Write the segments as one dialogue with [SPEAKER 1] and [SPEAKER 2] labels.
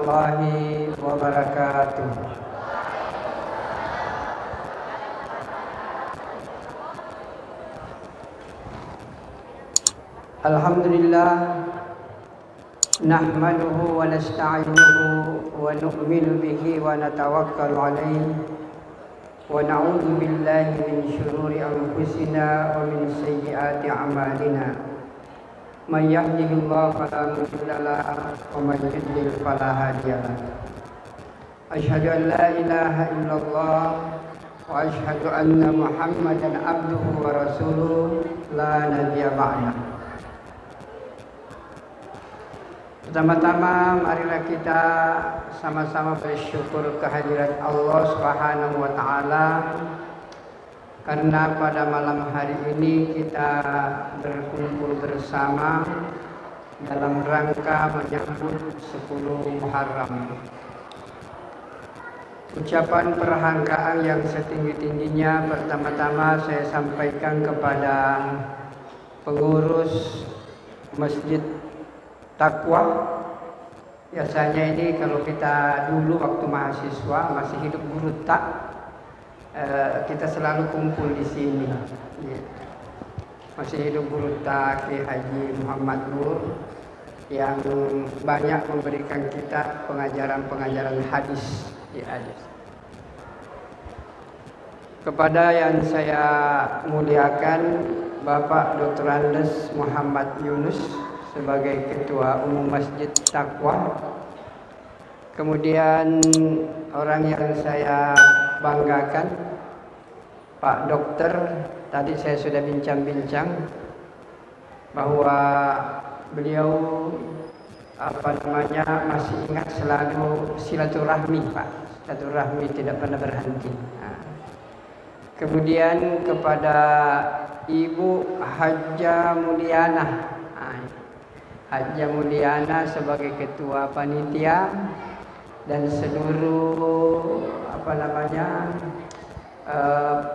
[SPEAKER 1] warahmatullahi wabarakatuh. Alhamdulillah, nahmaduhu wa nasta'inuhu wa nu'minu bihi wa natawakkalu alayhi wa na'udzu billahi min syururi anfusina wa min sayyiati a'malina. Man yahdihillahu fala mudilla lahu wa man yudlil fala hadiya lahu. Asyhadu an la ilaha illallah wa asyhadu anna Muhammadan abduhu wa rasuluh la nabiyya ba'da. Pertama-tama marilah kita sama-sama bersyukur kehadirat Allah Subhanahu wa taala karena pada malam hari ini kita berkumpul bersama dalam rangka menyambut 10 Muharram. Ucapan perhargaan yang setinggi-tingginya pertama-tama saya sampaikan kepada pengurus Masjid Taqwa. Biasanya ini kalau kita dulu waktu mahasiswa masih hidup guru tak, kita selalu kumpul di sini. Masih hidup guru tak Kiai Haji Muhammad Nur yang banyak memberikan kita pengajaran-pengajaran hadis di hadis. Kepada yang saya muliakan Bapak Dr. Andes Muhammad Yunus sebagai Ketua Umum Masjid Taqwa. Kemudian orang yang saya banggakan Pak Dokter, tadi saya sudah bincang-bincang bahwa beliau masih ingat selalu silaturahmi, Pak. Silaturahmi tidak pernah berhenti. Kemudian kepada Ibu Hajjah Mulyana, Hajjah Mulyana sebagai ketua panitia dan seluruh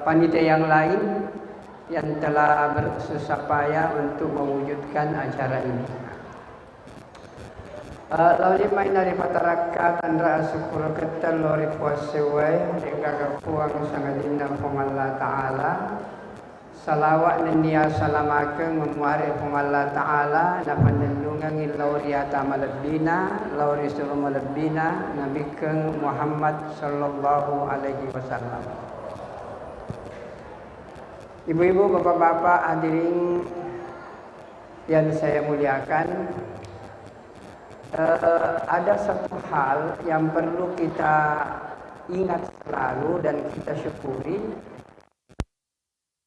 [SPEAKER 1] panitia yang lain yang telah bersusah payah untuk mewujudkan acara ini. Lauli main dari masyarakat andra syukur ketel lori puasewai dengan puang sangat indah Allah Ta'ala. Salawat dan dia salamakan memuari Allah Ta'ala na pandelungan lauri ata malabina lauri suruh malabina Nabi Keng Muhammad sallallahu alaihi wasallam. Ibu-ibu, bapak-bapak hadirin yang saya muliakan, ada satu hal yang perlu kita ingat selalu dan kita syukuri.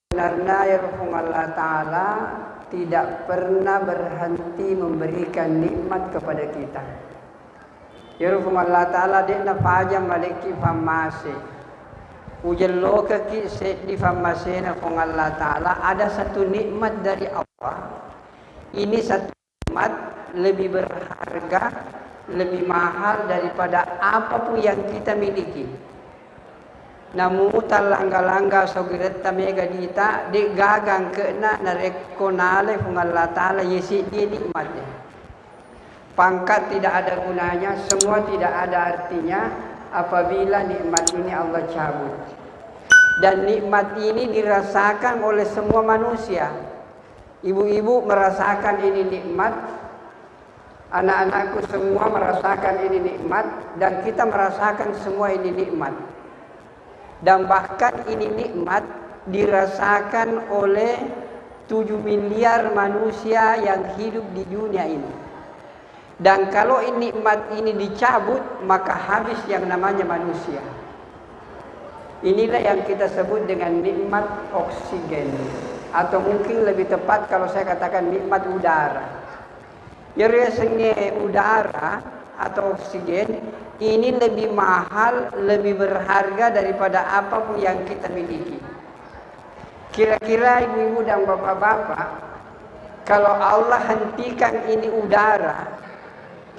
[SPEAKER 1] Karena Allah Ta'ala tidak pernah berhenti memberikan nikmat kepada kita. Allah Ta'ala dia pajang maliki famase. Ujian loka ki di famase na Allah Ta'ala ada satu nikmat dari Allah. Ini satu nikmat lebih berharga, lebih mahal daripada apapun yang kita miliki. Namun talangga-langga sogiretta mega dita de gagang kena narekonale kung Allah Ta'ala yesi dia nikmatnya. Pangkat tidak ada gunanya, semua tidak ada artinya apabila nikmat ini Allah cabut. Dan nikmat ini dirasakan oleh semua manusia. Ibu-ibu merasakan ini nikmat, anak-anakku semua merasakan ini nikmat, dan kita merasakan semua ini nikmat. Dan bahkan ini nikmat dirasakan oleh 7 miliar manusia yang hidup di dunia ini. Dan kalau nikmat ini dicabut, maka habis yang namanya manusia. Inilah yang kita sebut dengan nikmat oksigen. Atau mungkin lebih tepat kalau saya katakan nikmat udara. Biasanya udara atau oksigen ini lebih mahal, lebih berharga daripada apapun yang kita miliki. Kira-kira ibu-ibu dan bapak-bapak, kalau Allah hentikan ini udara,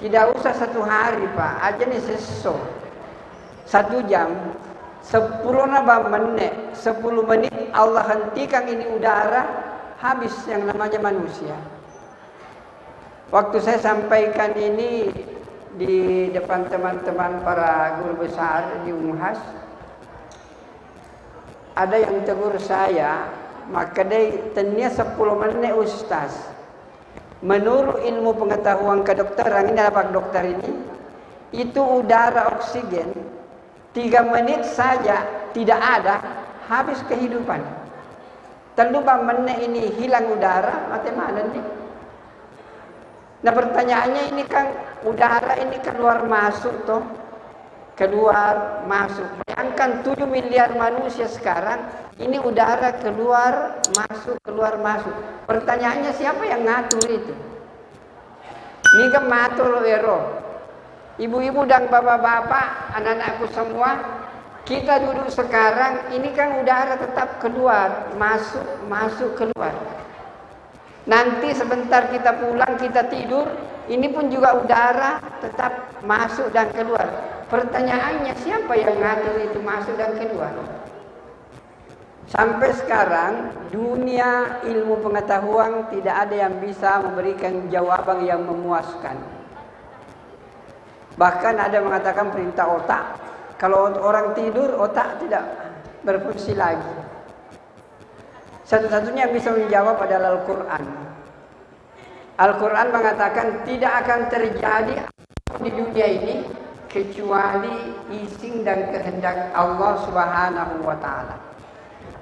[SPEAKER 1] tidak usah 1 hari, Pak, aja nih seso 1 jam, 10 menit, 10 menit Allah hentikan ini udara, habis yang namanya manusia. Waktu saya sampaikan ini di depan teman-teman para guru besar di Unhas, ada yang tegur saya, maka dia tanya 10 menit Ustaz. Menurut ilmu pengetahuan kedokteran, ini dapat dokter ini, itu udara oksigen 3 menit saja tidak ada, habis kehidupan. Terlupa menit ini hilang udara, mati mana nih? Nah pertanyaannya ini kan udara ini keluar masuk toh, keluar masuk. Bayangkan 7 miliar manusia sekarang, ini udara keluar masuk, keluar masuk. Pertanyaannya siapa yang ngatur itu? Ini kan matur ero. Ibu-ibu dan bapak-bapak, anak-anakku semua, kita duduk sekarang, ini kan udara tetap keluar, masuk, masuk, keluar. Nanti sebentar kita pulang, kita tidur, ini pun juga udara tetap masuk dan keluar. Pertanyaannya siapa yang ngatur itu masuk dan keluar? Sampai sekarang dunia ilmu pengetahuan tidak ada yang bisa memberikan jawaban yang memuaskan. Bahkan ada mengatakan perintah otak. Kalau orang tidur, otak tidak berfungsi lagi. Satu-satunya yang bisa menjawab adalah Al-Quran. Al-Quran mengatakan tidak akan terjadi di dunia ini kecuali izin dan kehendak Allah Subhanahu wa Ta'ala.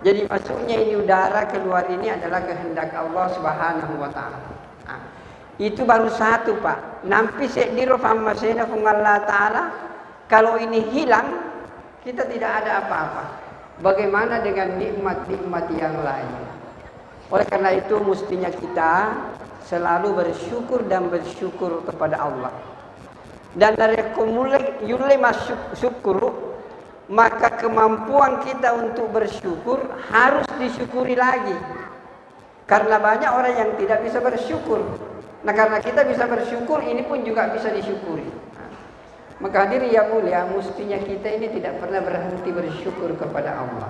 [SPEAKER 1] Jadi maksudnya ini udara keluar ini adalah kehendak Allah Subhanahu wa Ta'ala. Nah, itu baru satu, Pak. Nampi sekdiro famma senafung Allah Ta'ala. Kalau ini hilang, kita tidak ada apa-apa. Bagaimana dengan nikmat-nikmat yang lain? Oleh karena itu mestinya kita selalu bersyukur dan bersyukur kepada Allah. Dan dari yulema syukuru, maka kemampuan kita untuk bersyukur harus disyukuri lagi. Karena banyak orang yang tidak bisa bersyukur. Nah karena kita bisa bersyukur, ini pun juga bisa disyukuri. Maka hadirin yang mulia, mestinya kita ini tidak pernah berhenti bersyukur kepada Allah.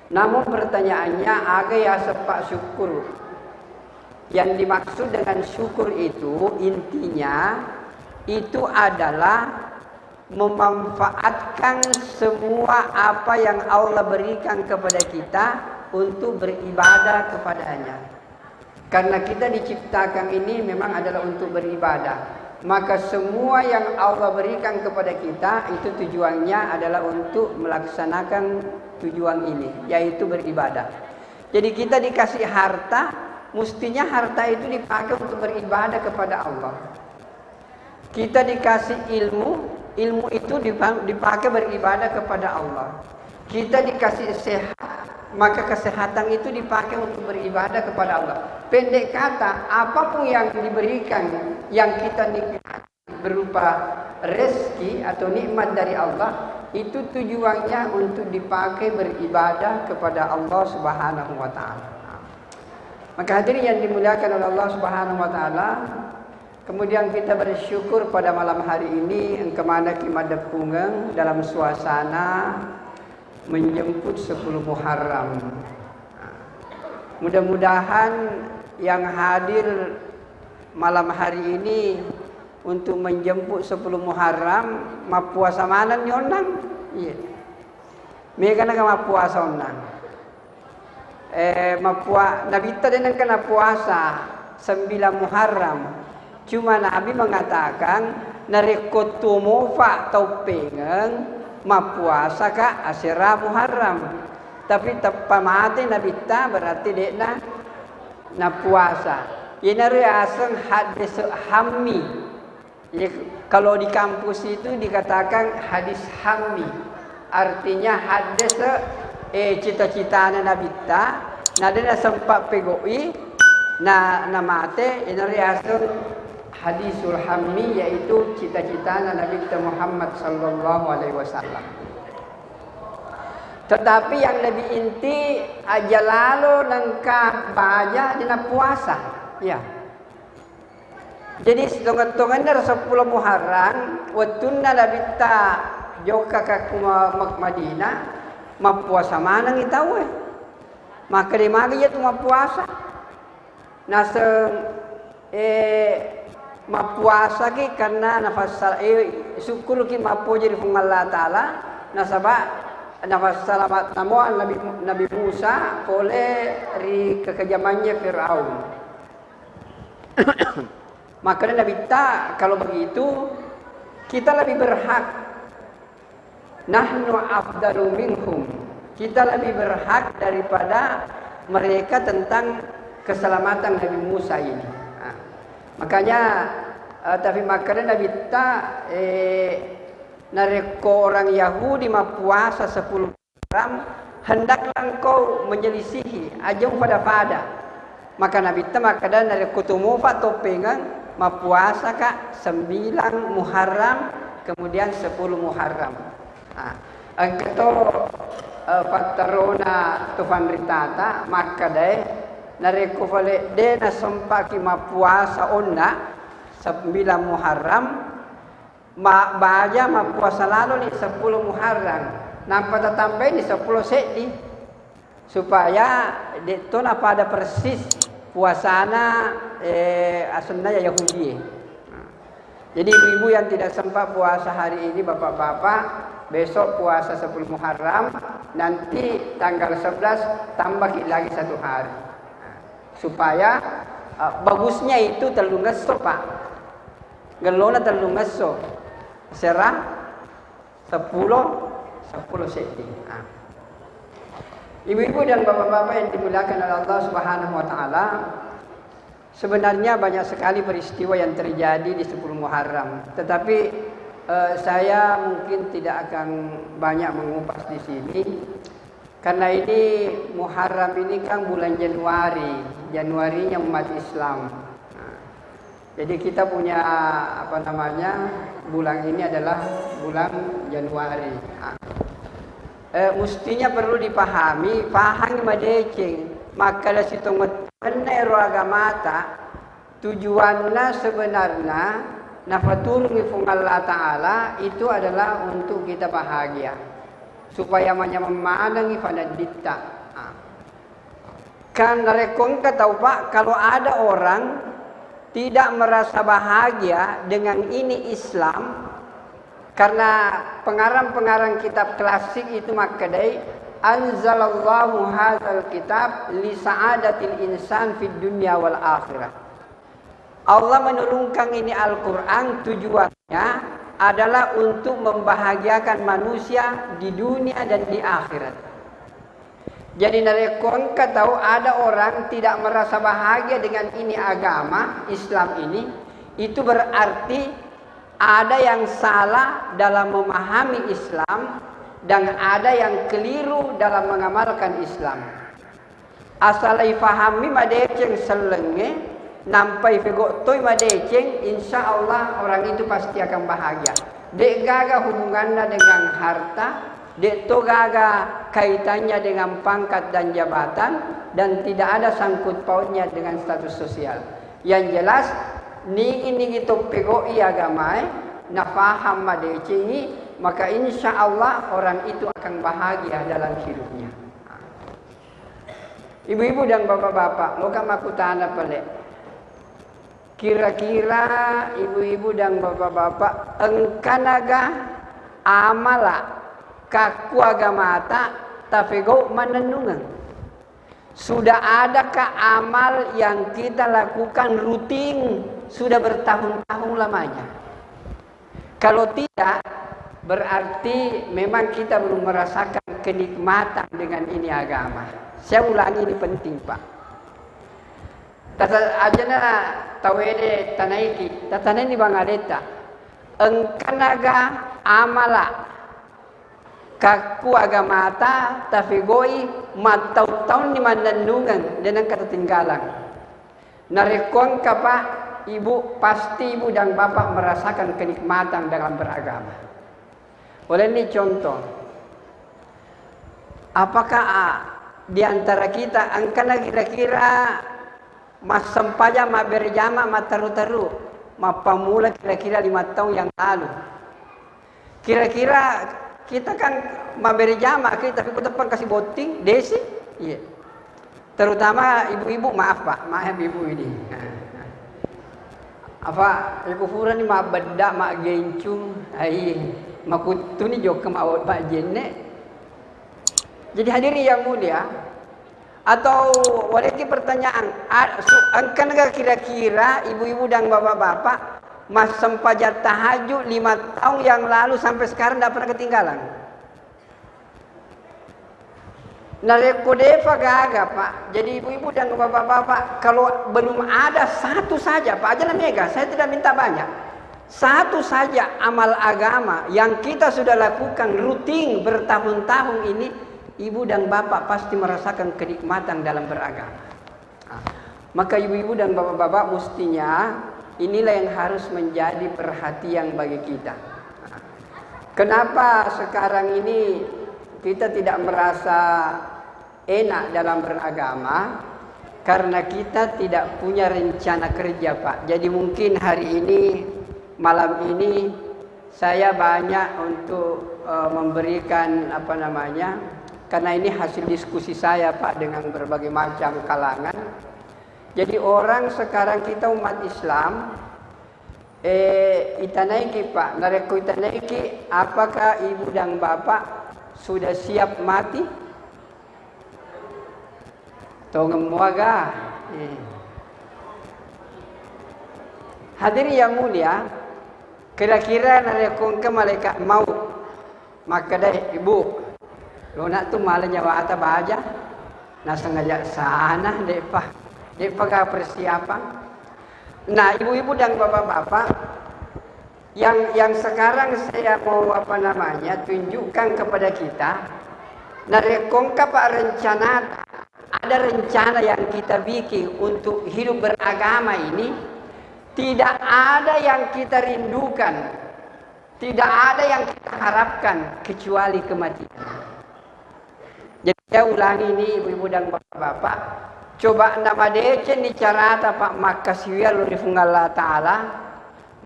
[SPEAKER 1] Namun pertanyaannya, aga ya sepak syukur. Yang dimaksud dengan syukur itu intinya itu adalah memanfaatkan semua apa yang Allah berikan kepada kita untuk beribadah kepadanya. Karena kita diciptakan ini memang adalah untuk beribadah. Maka semua yang Allah berikan kepada kita itu tujuannya adalah untuk melaksanakan tujuan ini, yaitu beribadah. Jadi kita dikasih harta, mestinya harta itu dipakai untuk beribadah kepada Allah. Kita dikasih ilmu, ilmu itu dipakai beribadah kepada Allah. Kita dikasih sehat, maka kesehatan itu dipakai untuk beribadah kepada Allah. Pendek kata, apapun yang diberikan, yang kita nikmati berupa rezeki atau nikmat dari Allah, itu tujuannya untuk dipakai beribadah kepada Allah Subhanahu wa Ta'ala. Maka hadirin yang dimuliakan oleh Allah Subhanahu wa Ta'ala, kemudian kita bersyukur pada malam hari ini kemana kita datang dalam suasana menjemput 10 Muharram. Mudah-mudahan yang hadir malam hari ini untuk menjemput 10 Muharram mapuasa mana nyonang? Iya. Mereka nak mapuasa onang. Nabi tadi nak kena puasa 9 Muharram. Cuma Nabi mengatakan narekotomo fa taupengen mapuasa ka asyara Muharram. Tapi pamate Nabi ta berarti dek na puasa. Ini asal hadis hammi. Jadi, kalau di kampus itu dikatakan hadis hammi. Artinya hadis cita-cita Nabi ta. Nah dia sempat pegoi. Na mate ini asal hadisul hammi, yaitu cita-cita Nabi Muhammad sallallahu alaihi wasallam. Tetapi yang lebih inti aja lalu nangka baja dina puasa. Ya. Jadi setengah-tengah dari 10 Muharram wattunna Nabi ta joka ka Madinah mapuasa mana kita we. Maka di magi itu mapuasa. Nah mapuasa ki karena nafas syukur ki mapo jadi Allah Taala nasaba nafas salamat namo Nabi Musa oleh ri kekejamannya Firaun. Makanya Nabi ta kalau begitu kita lebih berhak, nahnu afdalu minhum, kita lebih berhak daripada mereka tentang keselamatan Nabi Musa ini. Makanya tapi makanya Nabi ta nareko orang Yahudi puasa 10 Muharram, hendaklah engkau menyelisihi ajeng pada. Maka Nabi ta makanya nareko tumufa topengan puasa ka 9 Muharram kemudian 10 Muharram. Angketo faktorona tufan ritata maka dai nareko vale de na sompaki puasa onna 9 Muharram baja puasa lalu ni 10 Muharram nampak tambah ni 10 sedi supaya itu napa ada persis puasana asalnya Yahudi. Jadi ibu-ibu yang tidak sempat puasa hari ini, bapak-bapak besok puasa 10 Muharram, nanti tanggal 11 tambah lagi 1 hari. Supaya bagusnya itu terlungas Pak. Gelona terlungas serah 10 seti. Ibu-ibu dan bapak-bapak yang dimuliakan oleh Allah Subhanahu wa taala, sebenarnya banyak sekali peristiwa yang terjadi di 10 Muharram. Tetapi saya mungkin tidak akan banyak mengupas di sini. Karena ini Muharram ini kan bulan Januarinya umat Islam. Jadi kita punya bulan ini adalah bulan Januari. Mestinya perlu dipahami, madeceng. Maka la situng menero agamata tujuannya sebenarnya nafatulungi fung Allah Ta'ala itu adalah untuk kita bahagia supaya memandangi pada ditta. Kan rekon kata Pak, kalau ada orang tidak merasa bahagia dengan ini Islam, karena pengarang-pengarang kitab klasik itu makadai anzalallahu hadzal kitab li sa'adatil insan fid dunya wal akhirah. Allah menurunkan ini Al-Qur'an tujuannya adalah untuk membahagiakan manusia di dunia dan di akhirat. Jadi narekon tahu ada orang tidak merasa bahagia dengan ini agama Islam ini, itu berarti ada yang salah dalam memahami Islam dan ada yang keliru dalam mengamalkan Islam. Asalai fahami madeceng selenge nampai fegotoi madeceng, insya Allah orang itu pasti akan bahagia. Dek gaga hubungannya dengan harta, dek to gaga kaitannya dengan pangkat dan jabatan, dan tidak ada sangkut pautnya dengan status sosial. Yang jelas ini gitu pegoi agama na faham madecengi, maka insya Allah orang itu akan bahagia dalam hidupnya. Ibu-ibu dan bapak-bapak, lo kan aku tanya pale. Kira-kira ibu-ibu dan bapak-bapak engkanaga amala kaku agamata tafego menenungan. Sudah adakah amal yang kita lakukan rutin sudah bertahun-tahun lamanya? Kalau tidak, berarti memang kita belum merasakan kenikmatan dengan ini agama. Saya ulangi, ini penting Pak. Tata ajana tawede tanaiki, tatane ni bangaleta. Engkanaga amala kaku agamata tafigoi matau-taun ni manandungan dan ketertinggalan. Narekon kapa ibu, pasti ibu dan bapak merasakan kenikmatan dalam beragama. Oleh ini contoh, apakah di antara kita angkana kira-kira mas sempaja ma berjama ma taru-taru ma pamula kira-kira 5 tahun yang lalu. Kira-kira kita kan ma berjama kita tapi depan kasih boting desi. Iya. Terutama ibu-ibu, maaf Pak, maaf ibu ini. Apa kufuran ni mak bedak mak gencung ai makutu ni jok mak mak jenne. Jadi hadirin yang mulia, atau walaki pertanyaan, angkan kira-kira ibu-ibu dan bapak-bapak mas sempajat tahajud 5 tahun yang lalu sampai sekarang tidak pernah ketinggalan. Narekodeva gaga Pak. Jadi ibu-ibu dan bapak-bapak, kalau belum ada satu saja Pak, aja mega, saya tidak minta banyak. Satu saja amal agama yang kita sudah lakukan rutin bertahun-tahun ini, ibu dan bapak pasti merasakan kenikmatan dalam beragama. Maka ibu-ibu dan bapak-bapak mestinya inilah yang harus menjadi perhatian bagi kita. Kenapa sekarang ini kita tidak merasa enak dalam beragama? Karena kita tidak punya rencana kerja Pak. Jadi mungkin hari ini, malam ini saya banyak untuk memberikan karena ini hasil diskusi saya Pak dengan berbagai macam kalangan. Jadi orang sekarang kita umat Islam itanaiki Pak, nareko itanaiki, apakah ibu dan bapak sudah siap mati? Tongem waga. Hadirin yang mulia, kira-kira narekong ke malaikat maut, maka dah ibu lo nak tu malah nyawa ata baja, nak sengaja sana depa ka persiapan. Nah ibu-ibu dan bapak-bapak, yang sekarang saya mau tunjukkan kepada kita, narekong Pak rencana, ada rencana yang kita bikin untuk hidup beragama ini, tidak ada yang kita rindukan, tidak ada yang kita harapkan kecuali kematian. Jadi saya ulangi ini ibu-ibu dan bapak-bapak, coba nama decen ni carata Pak makasiwia lo rifung Allah Ta'ala,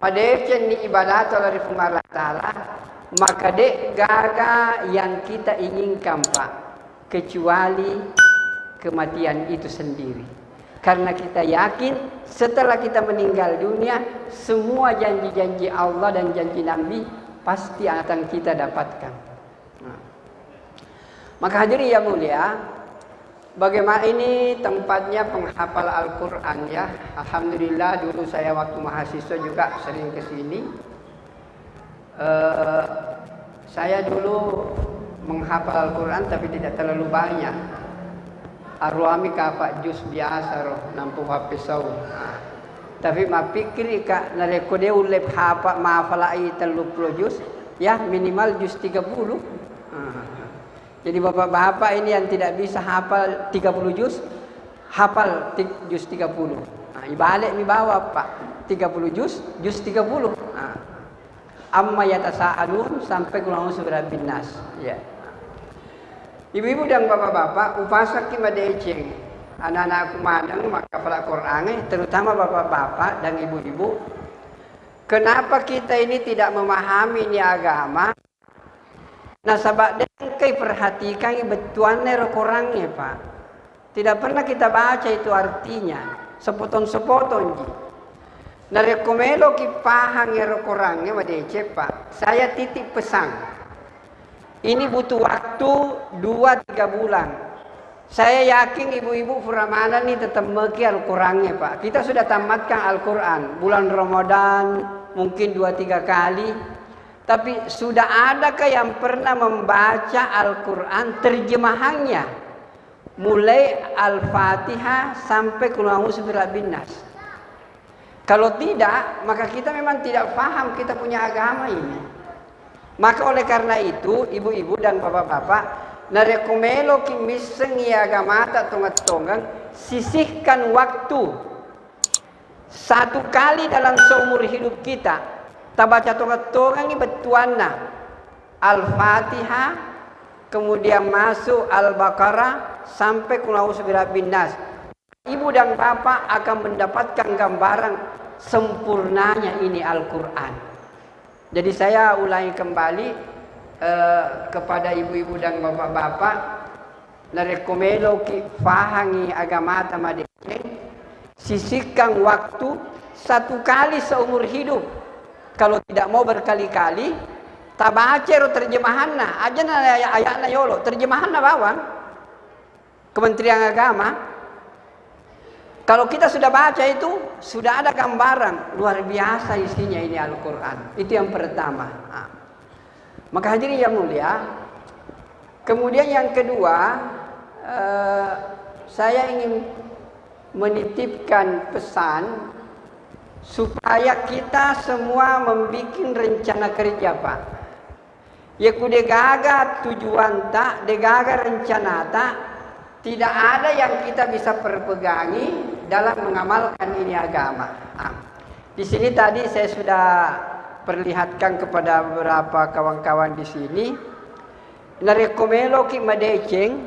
[SPEAKER 1] madecen ni ibadat lo rifung Allah Ta'ala, maka dek gaga yang kita inginkan Pak, kecuali kematian itu sendiri. Karena kita yakin setelah kita meninggal dunia, semua janji-janji Allah dan janji Nabi pasti akan kita dapatkan. Maka hadirin yang mulia, bagaimana ini tempatnya penghafal Al-Quran ya. Alhamdulillah dulu saya waktu mahasiswa juga sering ke sini. Saya dulu menghafal Al-Quran tapi tidak terlalu banyak. Arwami kapak juz biasa roh nampu hapisau. Tapi mapikir ika narekode ulep hapa maafalai 30 juz ya, minimal juz 30. Jadi bapak-bapak ini yang tidak bisa hafal 30 juz, hafal juz 30. Nah, ibalik mi bawa Pak 30 juz 30. Nah, amma yatasaalun sampai kulau surah bin-nas ya. Ibu-ibu dan bapak-bapak, upasak ki madeceng. Anak-anak kumandang maka pada Quran, terutama bapak-bapak dan ibu-ibu. Kenapa kita ini tidak memahami ini agama? Nah, sabak dengkai perhatikan betuannya rokorangnya Pak. Tidak pernah kita baca itu artinya, sepotong-sepotong ji. Nah, rekomelo ki pahang ya rokorangnya madece Pak. Saya titip pesan. Ini butuh waktu 2-3 bulan. Saya yakin ibu-ibu Furamana ini tetap meki Al-Qurannya Pak. Kita sudah tamatkan Al-Quran bulan Ramadan mungkin 2-3 kali. Tapi sudah adakah yang pernah membaca Al-Quran terjemahannya? Mulai Al-Fatihah sampai Qul a'udzu birabbin nas. Kalau tidak, maka kita memang tidak paham kita punya agama ini. Maka oleh karena itu, ibu-ibu dan bapak-bapak, narekomelo ki misengi agama ta tongat-tongang, sisihkan waktu 1 kali dalam seumur hidup kita. Tabaca tongat-tongang ini betuanna Al-Fatihah, kemudian masuk Al-Baqarah sampai Qul a'udzu birabbin nas. Ibu dan bapak akan mendapatkan gambaran sempurnanya ini Al-Quran. Jadi saya ulangi kembali kepada ibu-ibu dan bapak-bapak, narekomelo ki fahangi agama tamadeke, sisihkan waktu satu kali seumur hidup. Kalau tidak mau berkali-kali, tabaca terjemahannya. Aja ayatnya yolo, terjemahannya bawang. Kementerian Agama. Kalau kita sudah baca itu, sudah ada gambaran luar biasa isinya ini Al-Quran. Itu yang pertama. Nah, maka hadirin yang mulia, kemudian yang kedua, saya ingin menitipkan pesan supaya kita semua membuat rencana kerja, Pak. Ya kude gaga tujuan tak, degaga rencana tak, tidak ada yang kita bisa perpegangi dalam mengamalkan ini agama. Di sini tadi saya sudah perlihatkan kepada beberapa kawan-kawan di sini. Narekomelo ki madeceng,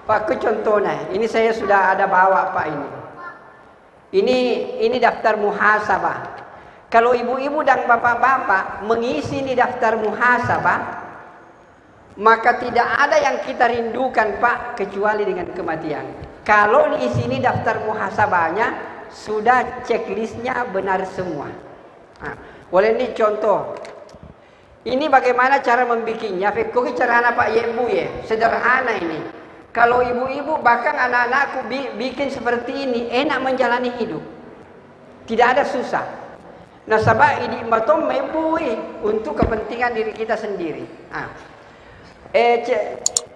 [SPEAKER 1] Pak, contohnya. Ini saya sudah ada bawa, Pak, ini daftar muhasabah. Kalau ibu-ibu dan bapak-bapak mengisi di daftar muhasabah, maka tidak ada yang kita rindukan, Pak, kecuali dengan kematian. Kalau di sini daftar muhasabahnya sudah checklistnya benar semua. Nah, boleh ini contoh. Ini bagaimana cara membikinnya? Fikih cara Pak Ibu ya, sederhana ini. Kalau ibu-ibu bahkan anak-anakku bikin seperti ini, enak menjalani hidup. Tidak ada susah. Nah, sabab ini matom mebui untuk kepentingan diri kita sendiri. Nah,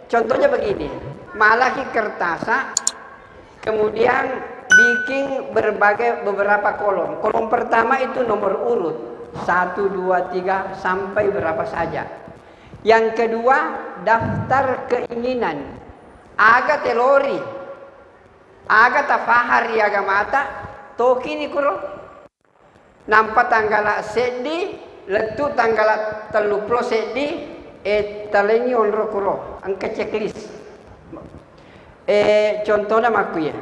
[SPEAKER 1] contohnya begini, malaki kertasa, kemudian bikin beberapa kolom. Kolom pertama itu nomor urut 1, 2, 3 sampai berapa saja. Yang kedua daftar keinginan. Aga telori, aga tafahar yaga mata, toki ni kuro. Nampak tanggal sedi, letu tanggal 30 sedi, taleni onro kuro, angka checklist. Contohnya maku ya.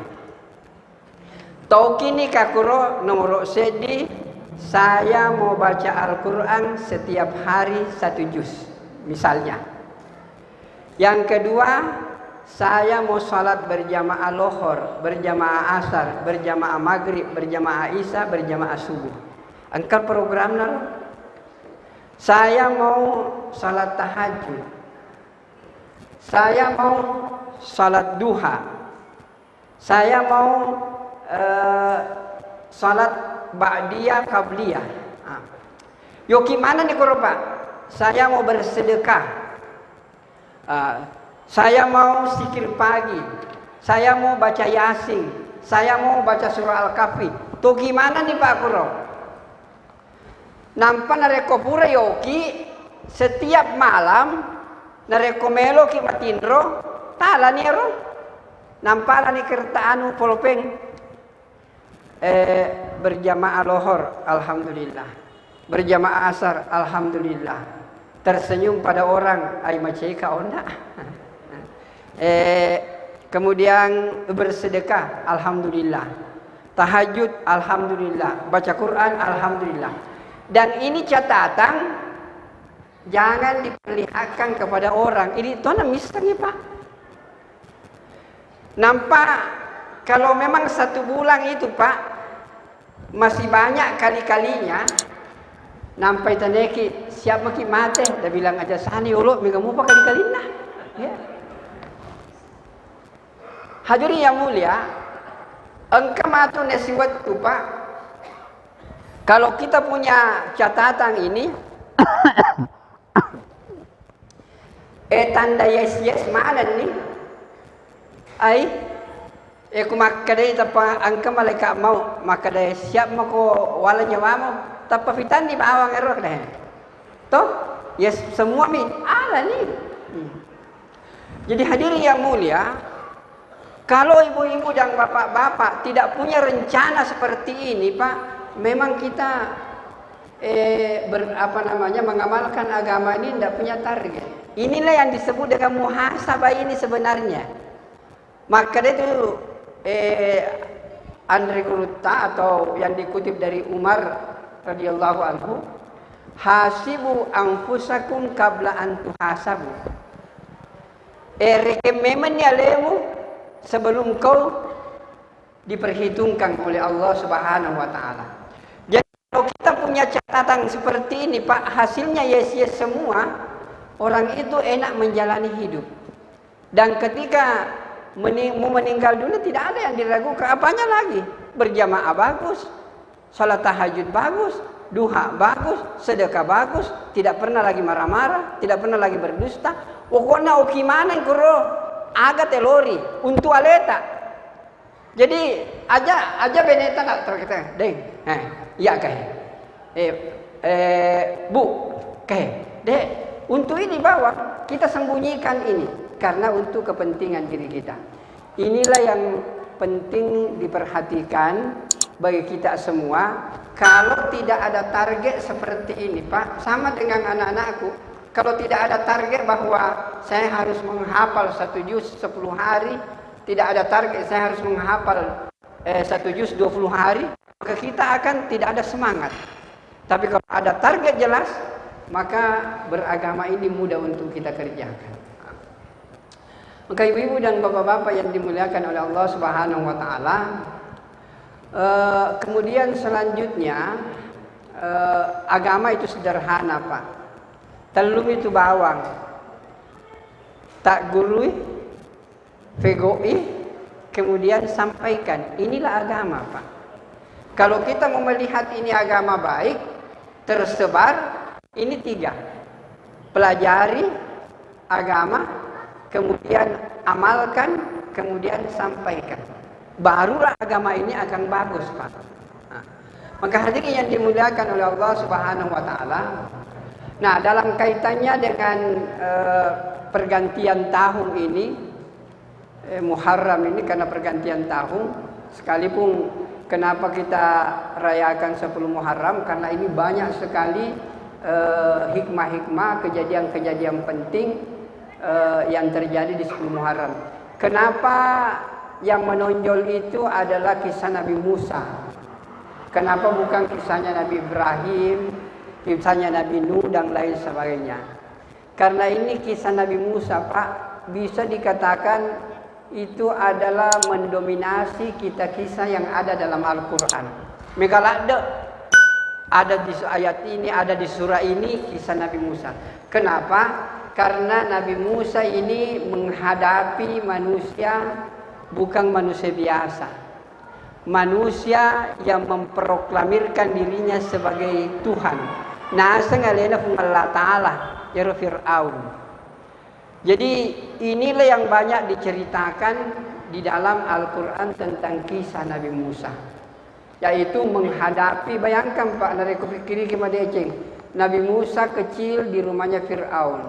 [SPEAKER 1] Toki ni kakuro nomor sedi, saya mau baca Al-Quran setiap hari 1 juz, misalnya. Yang kedua, saya mau salat berjamaah lohor, berjamaah asar, berjamaah maghrib, berjamaah isya, berjamaah subuh. Angkat programnya. Saya mau salat tahajud. Saya mau salat duha. Saya mau salat ba'diyah qabliyah. Yo gimana nih Pak? Saya mau bersedekah. Saya mau zikir pagi. Saya mau baca Yasin. Saya mau baca surah Al-Kahfi. Tuh gimana nih Pak Kuro? Nampak narekopura yoki setiap malam narekomelo ki matindro tala nero. Nampak ni kertaanu polopeng. Berjamaah lohor, alhamdulillah. Berjamaah asar, alhamdulillah. Tersenyum pada orang, ay maceka onda. Kemudian bersedekah, alhamdulillah. Tahajud, alhamdulillah. Baca Quran, alhamdulillah. Dan ini catatan, jangan diperlihatkan kepada orang. Ini tuan misalnya Pak. Nampak kalau memang 1 bulan itu Pak, masih banyak kali-kalinya. Nampai taneki siap maki mate, dah bilang aja sani uluk megamu pa kali-kalina. Ya. Hadirin yang mulia, engkau matu nesiwat tu Pak. Kalau kita punya catatan ini, tanda yes mana nih? Ay, kumakadai tapa angka malaikat mau makadai siap mako wala nyawamu tapa fitan di bawang erok deh. Toh, yes semua mi ala nih. Jadi hadirin yang mulia, kalau ibu-ibu dan bapak-bapak tidak punya rencana seperti ini, Pak, memang kita mengamalkan agama ini tidak punya target. Inilah yang disebut dengan muhasabah ini sebenarnya. Maka itu Andre Kuruta atau yang dikutip dari Umar radhiyallahu anhu, hasibu anfusakum qabla an tuhasabu. Rekememennya lemu sebelum kau diperhitungkan oleh Allah Subhanahu wa taala. Kalau kita punya catatan seperti ini, Pak, hasilnya yes semua, orang itu enak menjalani hidup. Dan ketika mau meninggal dunia tidak ada yang diragukan. Apanya lagi? Berjamaah bagus, salat tahajud bagus, duha bagus, sedekah bagus, tidak pernah lagi marah-marah, tidak pernah lagi berdusta. Pokoknya okimana yang kuro aga telori untuk aleta. Jadi aja beneta nak terkata, deng, iya kayak, bu, kayak, dek, untuk ini bawa kita sembunyikan ini karena untuk kepentingan diri kita. Inilah yang penting diperhatikan bagi kita semua. Kalau tidak ada target seperti ini, Pak, sama dengan anak-anakku. Kalau tidak ada target bahwa saya harus menghafal 1 juz 10 hari, tidak ada target saya harus menghafal 1 juz 20 hari, maka kita akan tidak ada semangat. Tapi kalau ada target jelas, maka beragama ini mudah untuk kita kerjakan. Maka ibu-ibu dan bapak-bapak yang dimuliakan oleh Allah Subhanahu wa taala, kemudian selanjutnya agama itu sederhana, Pak. Telum itu bawang, tak gurui, fegoi, kemudian sampaikan. Inilah agama, Pak. Kalau kita mau melihat ini agama baik, tersebar, ini 3. Pelajari agama, kemudian amalkan, kemudian sampaikan. Barulah agama ini akan bagus, Pak. Maka hadirin yang dimuliakan oleh Allah Subhanahu wa taala. Nah, dalam kaitannya dengan pergantian tahun ini, Muharram ini karena pergantian tahun, sekalipun kenapa kita rayakan 10 Muharram, karena ini banyak sekali hikmah-hikmah, kejadian-kejadian penting yang terjadi di 10 Muharram. Kenapa yang menonjol itu adalah kisah Nabi Musa? Kenapa bukan kisahnya Nabi Ibrahim, kisahnya Nabi Nuh dan lain sebagainya? Karena ini kisah Nabi Musa, Pak, bisa dikatakan itu adalah mendominasi kisah yang ada dalam Al-Quran. Megalade ada di ayat ini, ada di surah ini kisah Nabi Musa. Kenapa? Karena Nabi Musa ini menghadapi manusia, bukan manusia biasa. Manusia yang memproklamirkan dirinya sebagai Tuhan. Nasa ngalena pun Allah Ta'ala, ya Fir'aun. Jadi inilah yang banyak diceritakan di dalam Al-Quran tentang kisah Nabi Musa. Yaitu menghadapi, bayangkan Pak, dari kupikiri kemadeceng. Nabi Musa kecil di rumahnya Fir'aun.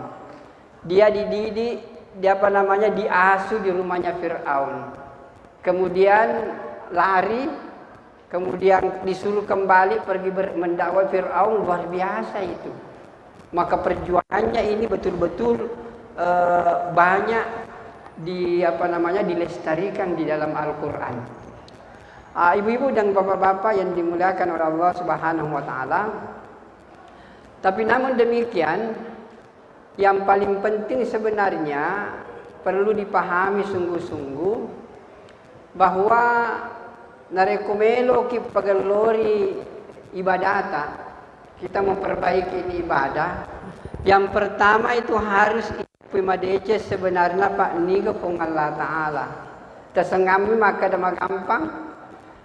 [SPEAKER 1] Dia dididik, diasuh di rumahnya Fir'aun. Kemudian lari, kemudian disuruh kembali pergi mendakwai Fir'aun, luar biasa itu. Maka perjuangannya ini betul-betul banyak dilestarikan di dalam Al-Quran. Ibu-ibu dan bapak-bapak yang dimuliakan oleh Allah Subhanahu wa taala. Tapi namun demikian, yang paling penting sebenarnya perlu dipahami sungguh-sungguh bahwa narekomelo ki pagalori ibadata, kita memperbaiki ini ibadah. Yang pertama itu harus pimadece sebenarnya Pak niga pong Allah Ta'ala. Tasangami maka da magampang.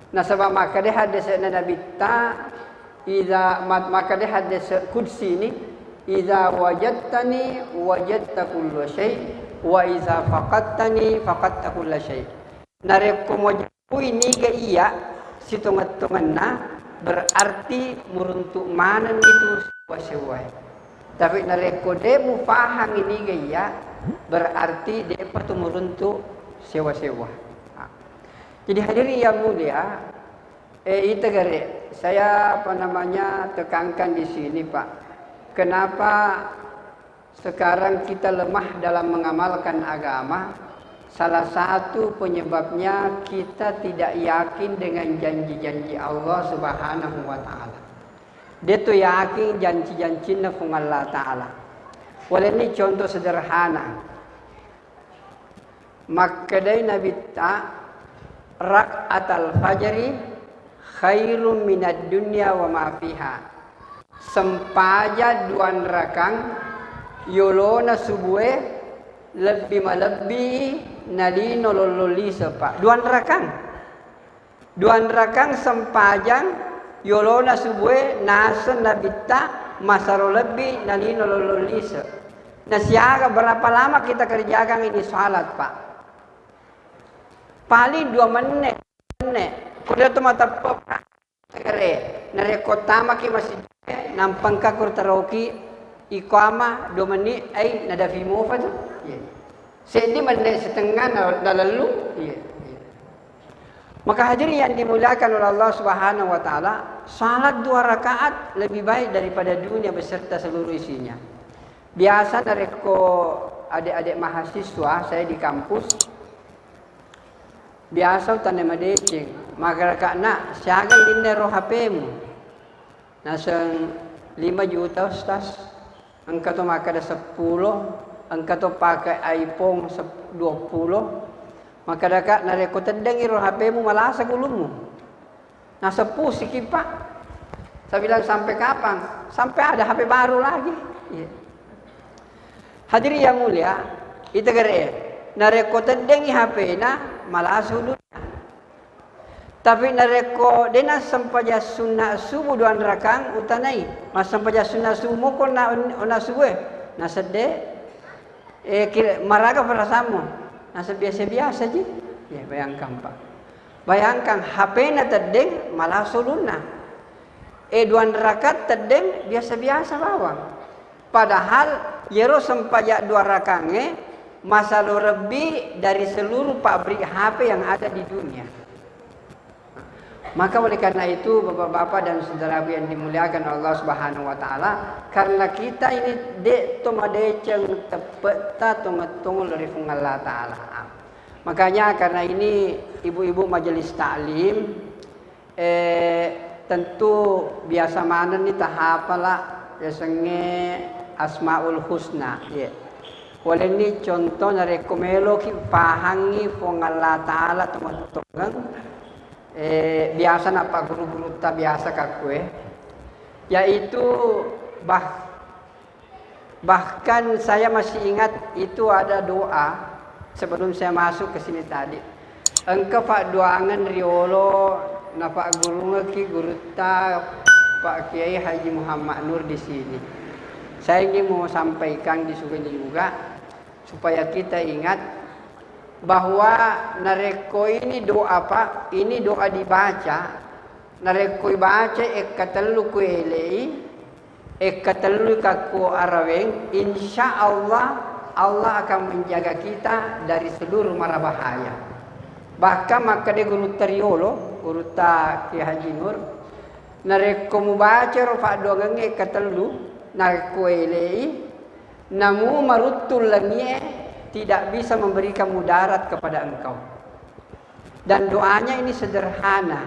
[SPEAKER 1] Nasaba maka de hadis na nabita iza maka de hadis kudsi ni iza wajadtani wajadta kullu syai wa iza faqadtani faqadta kullu syai. Narekomo niga iya situngat-tungan na berarti muruntuk mana itu sewa-sewa. Tapi narekode mu paham ini gaya berarti dia perlu meruntuk sewa-sewa. Jadi hadirin yang mulia, itu gare saya tekankan di sini Pak. Kenapa sekarang kita lemah dalam mengamalkan agama? Salah satu penyebabnya kita tidak yakin dengan janji-janji Allah Subhanahu wa taala. Dia tu yakin janji-janjinya dengan Allah Ta'ala. Oleh ini contoh sederhana. Makadai Nabi rakaat al-fajri khairum minad dunya wa ma fiha. Sempaja duan rakang yolona subue lebih malebbi nalino lololi sepa. Duan rakang sempajang yolona subue nasen nabita masaro lebih nalino lololi se. Nah siaga berapa lama kita kerjakan ini salat Pak? Paling 2 menit. Kuda tu mata papa kere nare kota maki masih nampang ka kurtaroki ikama 2 menit ai nada fimo fa tu sendi menit setengah na lalu maka hadirin yang dimuliakan oleh Allah Subhanahu wa taala, salat 2 rakaat lebih baik daripada dunia beserta seluruh isinya. Biasa nareko adik-adik mahasiswa saya di kampus biasa utane madeceng maka nak siaga linne roh HP-mu nasang 5 juta ustaz engkau tu maka ada 10 engkau tu pakai iPhone 20 maka dekat nareko tedengi roh HP-mu malasa gulumu nah sepuh sikit Pak saya bilang sampai kapan sampai ada HP baru lagi hadirin yang mulia itu kere nareko tedengi HP na malas hudud. Tapi nareko dena sampaja sunnah subuh 2 rakang utanai. Mas sampaja sunnah subuh ko na subuh. Na sedde maraga perasamu. Na biasa-biasa ji. Ya bayangkan Pak. Bayangkan HP na tedeng malas hududna. 2 rakaat tedeng biasa-biasa bawang. Padahal yero sampaja 2 rakange masalah lebih dari seluruh pabrik HP yang ada di dunia. Maka oleh karena itu bapak-bapak dan saudaraku yang dimuliakan Allah Subhanahu wa taala, karena kita ini dek tomadeceng tepeta tomatungul dari Allah taala. Makanya karena ini ibu-ibu majelis taklim tentu biasa mana nih tahapala biasanya Asmaul Husna ya. Oleh ni contoh na rekomelo ki pahangi pong Allah taala teman-teman biasa napa guru-guru ta biasa kakue yaitu bahkan saya masih ingat itu ada doa sebelum saya masuk ke sini tadi engkau Pak doangan riolo na Pak guru ki guru ta Pak Kiai Haji Muhammad Nur di sini. Saya ingin mau sampaikan di sini juga supaya kita ingat bahwa nareko ini doa Pak, ini doa dibaca. Nareko baca ekatelu kuelei, ekatelu kaku araweng, insya Allah Allah akan menjaga kita dari seluruh mara bahaya. Bahkan maka de guru teriolo, guru ta Ki Haji Nur, nareko mubaca rofa doangan ekatelu narkoelei namu marutul lamie tidak bisa memberikan mudarat kepada engkau. Dan doanya ini sederhana.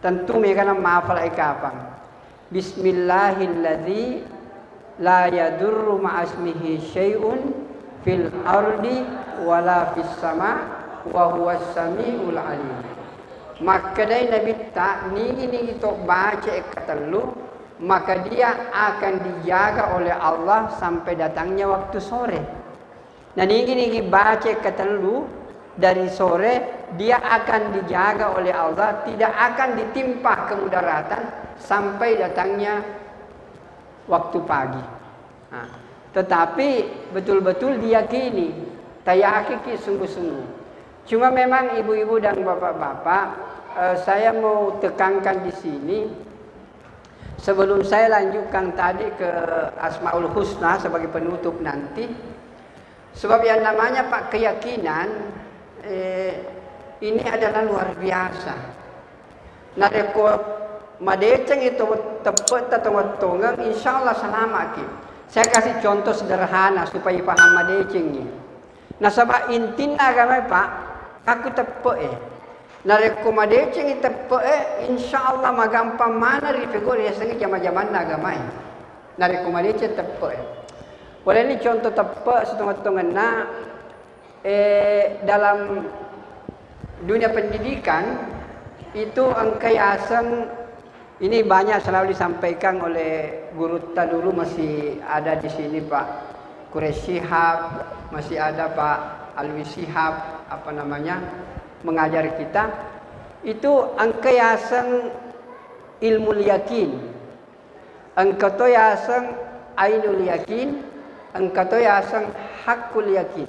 [SPEAKER 1] Tentu mereka menghafal ikafan. Bismillahilladzi la yadurru ma'asmihi syai'un fil ardi wala fis sama wa huwas samiul alim. Maka dari Nabi tak ni tok baca ikatelu maka dia akan dijaga oleh Allah sampai datangnya waktu sore. Dan ini baca ketelu dari sore dia akan dijaga oleh Allah, tidak akan ditimpa kemudaratan sampai datangnya waktu pagi. Nah, tetapi betul-betul diyakini, tayakiki sungguh-sungguh. Cuma memang ibu-ibu dan bapak-bapak, saya mau tekankan di sini. Sebelum saya lanjutkan tadi ke Asmaul Husna sebagai penutup nanti, sebab yang namanya Pak keyakinan ini adalah luar biasa. Nareko madeceng itu tepat atau tonggang, insya Allah selamat. Saya kasih contoh sederhana supaya paham madecengnya. Nah sebab intinya agama Pak, aku tepat nareko madeceng itu insyaallah magampang mana rifego ya sengi zaman-zaman agama ini. Nareko madeceng tepat. Boleh ini contoh tepat setengah-setengah dalam dunia pendidikan itu engkai aseng ini banyak selalu disampaikan oleh guru kita dulu, masih ada di sini Pak Quraish Shihab, masih ada Pak Alwi Shihab mengajar kita. Itu engkai aseng ilmu yakin, engkau to aseng ainul yakin, engkau to aseng hakul yakin.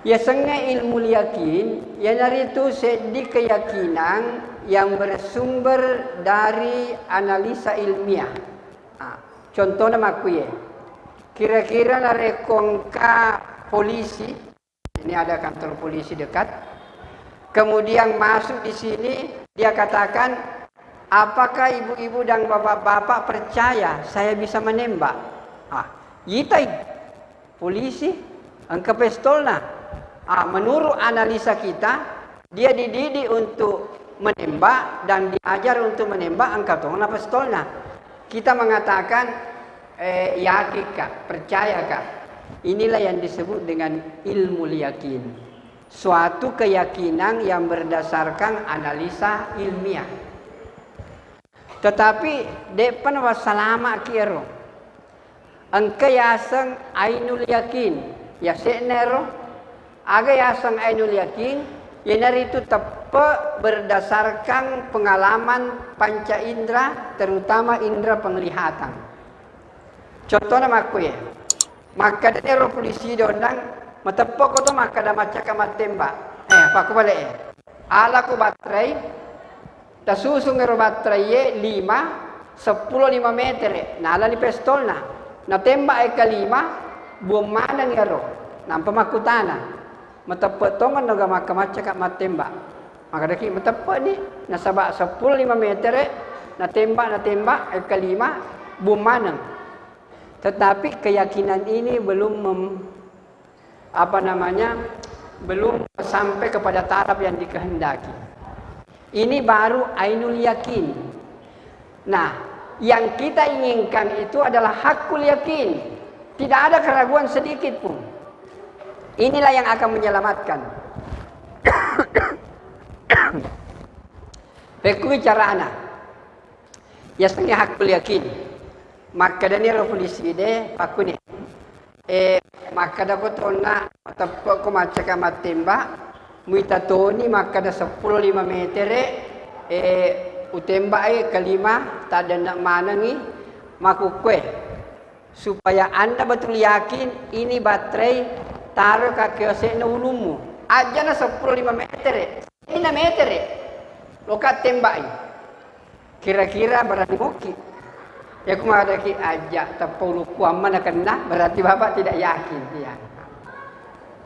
[SPEAKER 1] Biasanya ilmu yakin, yang dari itu sedi keyakinan yang bersumber dari analisa ilmiah. Contohnya makui, kira-kira rekongka polisi, ini ada kantor polisi dekat, kemudian masuk di sini, dia katakan, apakah ibu-ibu dan bapak-bapak percaya saya bisa menembak? Yitai, polisi, angka pistolnya. Menurut analisa kita, dia dididik untuk menembak dan diajar untuk menembak, angka tongna pistolnya. Kita mengatakan, yakin kah, percaya kah? Inilah yang disebut dengan ilmu yakin. Suatu keyakinan yang berdasarkan analisa ilmiah. Tetapi depan wasalama kiro, engka yasang ainul yakin, ya senero. Aga yasang ainul yakin, yang dari itu tepat berdasarkan pengalaman panca indera, terutama indera penglihatan. Contohnya makku ya, maka dari polisi dondang, matepok ko to maka ada macam kamat tembak. Paku balik ya. Ala ko baterai, tasusung ero baterai 5, 10 meter. Nala ni pistol na tembak ke 5, buang mana ero, nampak makutana. Matepok tongan naga maka macam kamat tembak. Maka daki matepok ni, nasabak 10 meter, na tembak ke 5, buang mana. Tetapi keyakinan ini belum belum sampai kepada taraf yang dikehendaki. Ini baru ainul yakin. Nah, yang kita inginkan itu adalah hakul yakin. Tidak ada keraguan sedikit pun. Inilah yang akan menyelamatkan. Beku bicara anak. Ya setengah hakul yakin. Maka dani polisi de paku ni. Maka da ko tona tappo ko macaka matemba muita toni maka da 10 meter utemba kelima tada nak mana ni makukwe supaya anda betul yakin ini baterai taruh ke kiosek na ulumu aja na 10 meter ini meter lokat tembai kira-kira berani moki. Ya aku menghadapi ajak tepuluh kuaman kena berarti bapak tidak yakin ya.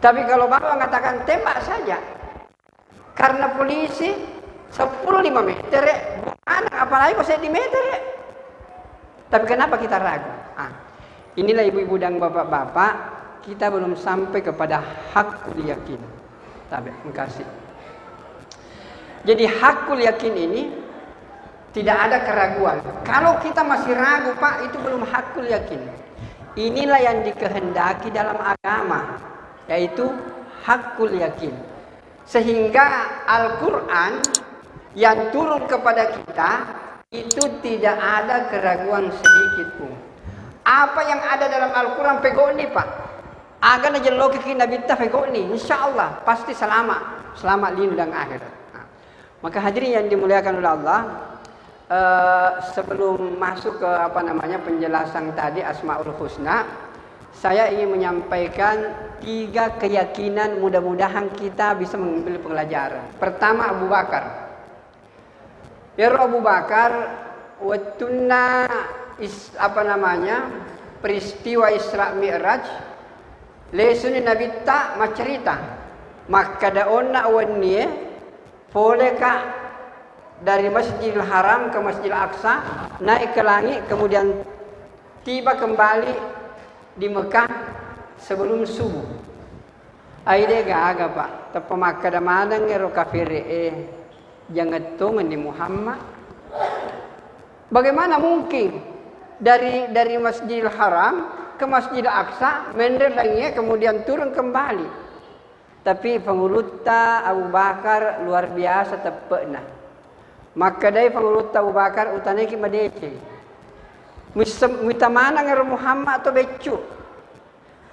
[SPEAKER 1] Tapi kalau bapak mengatakan tembak saja, karena polisi 10 meter, anak apalagi kok sentimeter. Tapi kenapa kita ragu? Inilah ibu-ibu dan bapak-bapak, kita belum sampai kepada hakul yakin. Tapi makasih. Jadi hakul yakin ini tidak ada keraguan. Kalau kita masih ragu, Pak, itu belum hakul yakin. Inilah yang dikehendaki dalam agama, yaitu hakul yakin. Sehingga Al-Quran yang turun kepada kita, itu tidak ada keraguan sedikit pun. Apa yang ada dalam Al-Quran, pegok ni, Pak. Agar aja logika Nabi kita pegok ni, insyaAllah, pasti selamat lindung akhirat. Maka hadirin yang dimuliakan oleh Allah, sebelum masuk ke penjelasan tadi Asmaul Husna, saya ingin menyampaikan 3 keyakinan, mudah-mudahan kita bisa mengambil pelajaran. Pertama, Abu Bakar. Ya Abu Bakar watuna peristiwa Isra Mi'raj lesuni Nabi ta macerita maka daonna awannie poleka dari Masjidil Haram ke Masjidil Aqsa, naik ke langit, kemudian tiba kembali di Mekah sebelum subuh. Aide gaga Pak, tapi maka da madang ero kafir jangan tungan di Muhammad. Bagaimana mungkin dari Masjidil Haram ke Masjidil Aqsa, mendir langit kemudian turun kembali? Tapi penguluta Abu Bakar luar biasa tepekna. Maka dari penguluta Abu Bakar utane ki madece. Mutamana ngero Muhammad atau becu.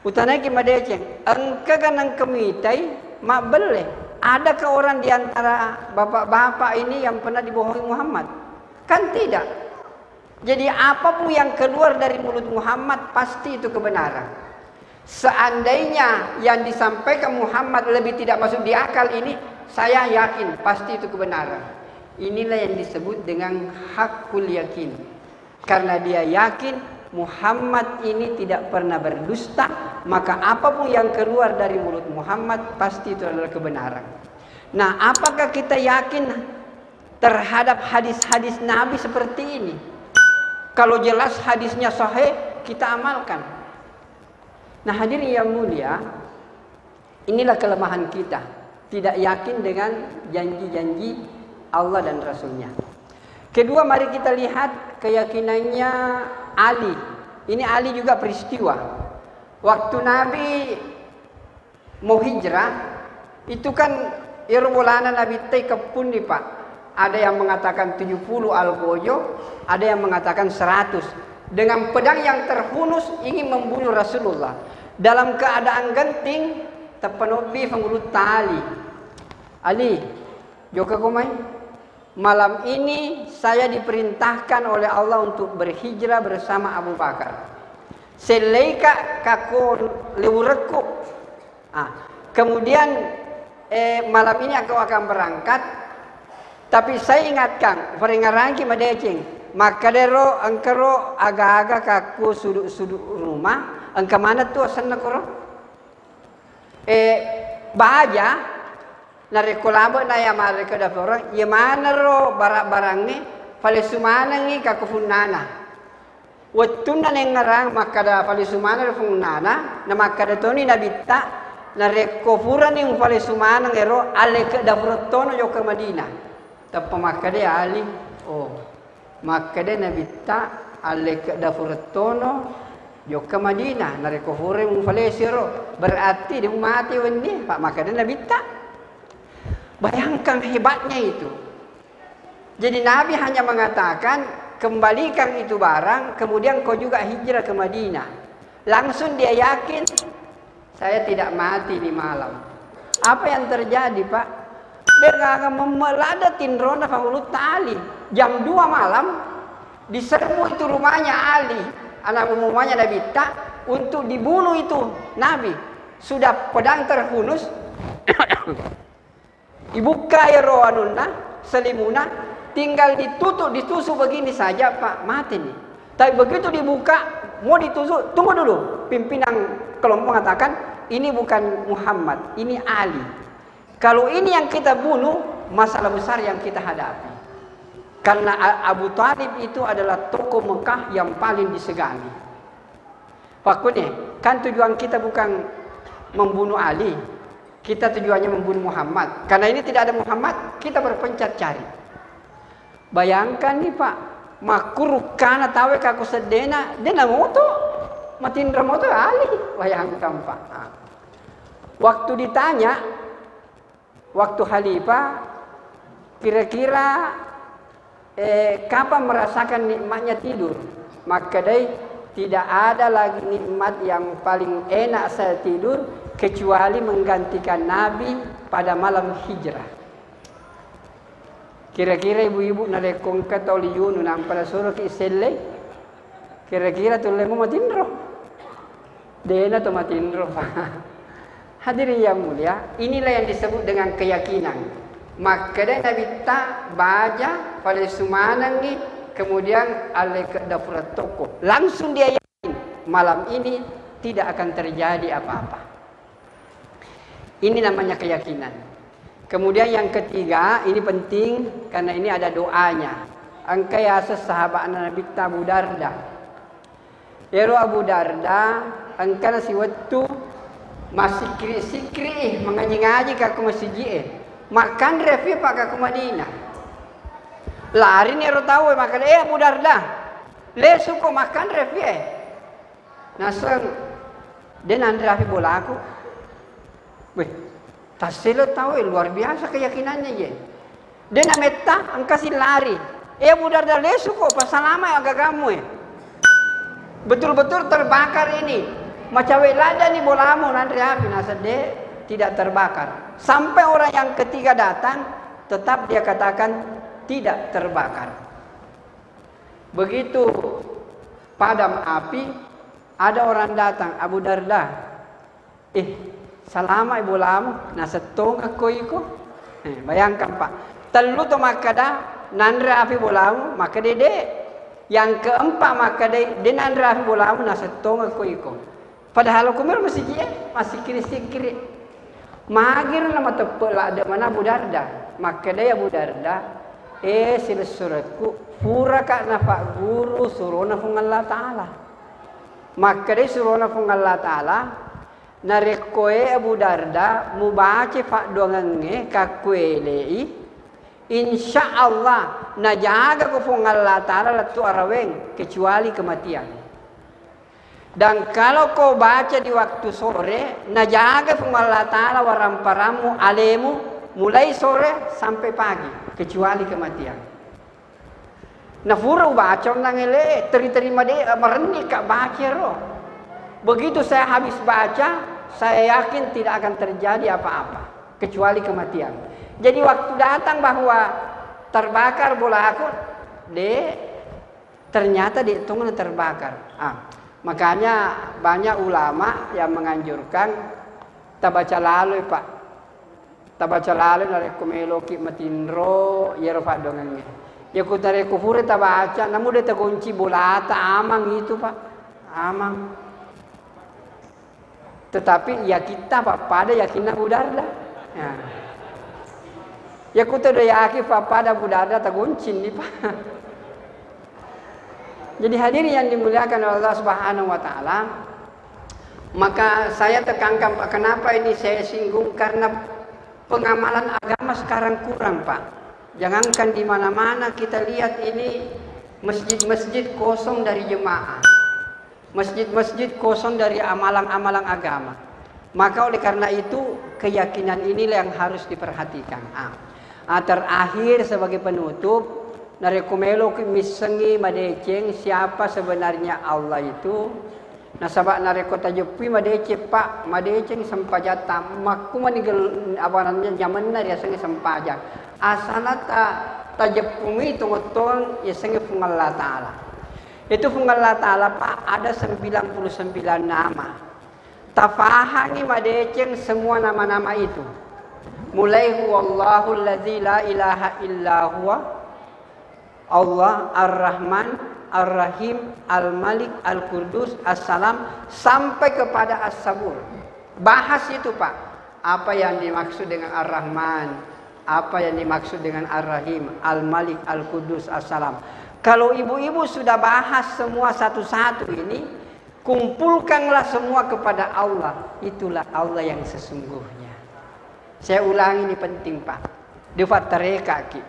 [SPEAKER 1] Utane ki madece. Engka kanang kemitai mak bele. Adakah orang di antara bapak-bapak ini yang pernah dibohongi Muhammad? Kan tidak. Jadi apapun yang keluar dari mulut Muhammad pasti itu kebenaran. Seandainya yang disampaikan Muhammad lebih tidak masuk di akal ini, saya yakin pasti itu kebenaran. Inilah yang disebut dengan hakul yakin. Karena dia yakin Muhammad ini tidak pernah berdusta, maka apapun yang keluar dari mulut Muhammad pasti itu adalah kebenaran. Nah, apakah kita yakin terhadap hadis-hadis Nabi seperti ini? Kalau jelas hadisnya sahih, kita amalkan. Nah, hadirin yang mulia, inilah kelemahan kita. Tidak yakin dengan janji-janji Allah dan Rasulnya. Kedua, mari kita lihat keyakinannya Ali. Ini Ali juga peristiwa. Waktu Nabi mau hijrah, itu kan irwolana Nabi teh kepun nih Pak. Ada yang mengatakan 70 algojo, ada yang mengatakan 100. Dengan pedang yang terhunus ingin membunuh Rasulullah. Dalam keadaan genting, terpenuhi pengulut tali. Ali, joka komai. Malam ini saya diperintahkan oleh Allah untuk berhijrah bersama Abu Bakar. Seleika kako lewureku. Kemudian malam ini aku akan berangkat. Tapi saya ingatkan, peringaranki madecing. Maka dero angkero aga-aga kaku sudut-sudut rumah, angka mana tuh sana koro? Baja narekolabo na ya mareka da orang, ya mana ro barang-barang ni, palisumana ni kaku funana. Watuna neng ngarang maka da palisumana ro funana, na maka da toni nabita narekofura ning palisumana ngero aleka da frotono yo ke Madinah. Tappa maka de ali, maka dia Nabi tak alek dafurtono yo ke Madinah nareko hore mung falesiro berarti dia mati wenni Pak, maka dia Nabi tak. Bayangkan hebatnya itu. Jadi Nabi hanya mengatakan kembalikan itu barang, kemudian kau juga hijrah ke Madinah. Langsung dia yakin saya tidak mati di malam. Apa yang terjadi Pak? Dia akan memelada tindrona faulut tali. Jam 2 malam diserbu itu rumahnya Ali, anak umumnya Nabi tak, untuk dibunuh itu Nabi. Sudah pedang terhunus. Dibuka ya roanuna, selimuna, tinggal ditutup, ditusuk begini saja Pak, mati nih. Tapi begitu dibuka, mau ditusuk, tunggu dulu. Pimpinan kelompok mengatakan, ini bukan Muhammad, ini Ali. Kalau ini yang kita bunuh, masalah besar yang kita hadapi. Karena Abu Thalib itu adalah tokoh Mekah yang paling disegani. Pokoknya, kan tujuan kita bukan membunuh Ali. Kita tujuannya membunuh Muhammad. Karena ini tidak ada Muhammad, kita berpencar cari. Bayangkan nih Pak, makurukana tawe kaku sedena, dena moto, matindra moto Ali. Bayangkan Pak. Waktu ditanya, waktu khalifah, kira-kira kapan merasakan nikmatnya tidur? Maka dia tidak ada lagi nikmat yang paling enak saya tidur kecuali menggantikan Nabi pada malam hijrah. Kira-kira ibu-ibu nalekong katoliyun nang pada suruh ke iselle, kira-kira tuh lemo matindro, dena tuh matindro. Hadirin yang mulia, inilah yang disebut dengan keyakinan. Maka dia Nabi tak baca pada sumanang ni, kemudian alek dafurat toko. Langsung dia yakin malam ini tidak akan terjadi apa-apa. Ini namanya keyakinan. Kemudian yang ketiga, ini penting karena ini ada doanya. Angkaya sahabat Nabi Abu Darda. Ero Abu Darda, angkana si waktu masih sikri mengaji-ngaji kaku masjid. Makan refi pak kaku Madinah. Lari ero tahu makan Abu Darda. Le suko makan refi Nasang dia nandri refi bola aku. Weh, Taselo tahu luar biasa keyakinannya ye. Dia nak meta angkasi lari. Abu Darda lesu kok pasal lama agak kamu betul-betul terbakar ini. Macam lada ni bolamu nanti api nasade tidak terbakar. Sampai orang yang ketiga datang tetap dia katakan tidak terbakar. Begitu padam api, ada orang datang, Abu Darda. Salama ibu lamu, nasetong aku iko. Bayangkan Pak, telu to makada nandra api bolamu, maka dede. Yang keempat maka dede nandra api bolamu, nasetong aku iko. Padahal aku masih kiri. Magir nama tepuk lah ada mana Abu Darda. Maka dia Abu Darda, sila suratku, pura kak nafak guru suruh nafung Allah Ta'ala. Maka dia suruh nafung Allah Ta'ala, narekoe Abu Darda, mubaca fak doangenge kakuelei, insya Allah, najaga ko fung Allah Ta'ala latu araweng, kecuali kematian. Dan kalau kau baca di waktu sore, najaga fung Allah Ta'ala waramparamu alemu, mulai sore sampai pagi, kecuali kematian. Nafuru baca nangele, terima dia merenik kak baca roh. Begitu saya habis baca, saya yakin tidak akan terjadi apa-apa, kecuali kematian. Jadi waktu datang bahwa terbakar bola aku, ternyata dihitung terbakar. Makanya banyak ulama yang menganjurkan tabaca lalu Pak. Tabaca lalu dari kumelo ki matinro yero Pak dongengnya. Ya ku tare kufure tabaca namu de tagunci bolata amang itu Pak. Amang. Tetapi ya kita Pak pada yakin Abu Darda. Ya ku tare yakin Pak pada Abu Darda taguncin nih Pak. Jadi hadirin yang dimuliakan oleh Allah Subhanahu wa Ta'ala, maka saya tekankan Pak, kenapa ini saya singgung, karena pengamalan agama sekarang kurang Pak. Jangankan di mana-mana kita lihat ini masjid-masjid kosong dari jemaah, masjid-masjid kosong dari amalan-amalan agama. Maka oleh karena itu keyakinan inilah yang harus diperhatikan. Terakhir sebagai penutup, narekumelo ki misengi madeceng siapa sebenarnya Allah itu. Nasabak nareko tajepi madece Pak, madeceng sempajata maku manigel abarannya zaman ya sengi sempajak. Asanata tajepumi tungotong ya sengi fungal Allah Ta'ala. Itu fungal Allah Ta'ala Pak ada 99 nama. Tafahangi madeceng semua nama-nama itu. Mulai huwallahu allazi la ilaha illa huwa Allah Ar-Rahman, Ar-Rahim, Al-Malik, Al-Qudus, As-Salam, sampai kepada As-Sabur. Bahas itu Pak. Apa yang dimaksud dengan Ar-Rahman, apa yang dimaksud dengan Ar-Rahim, Al-Malik, Al-Qudus, As-Salam. Kalau ibu-ibu sudah bahas semua satu-satu ini, kumpulkanlah semua kepada Allah. Itulah Allah yang sesungguhnya. Saya ulangi, ini penting Pak. Di fatareka ki.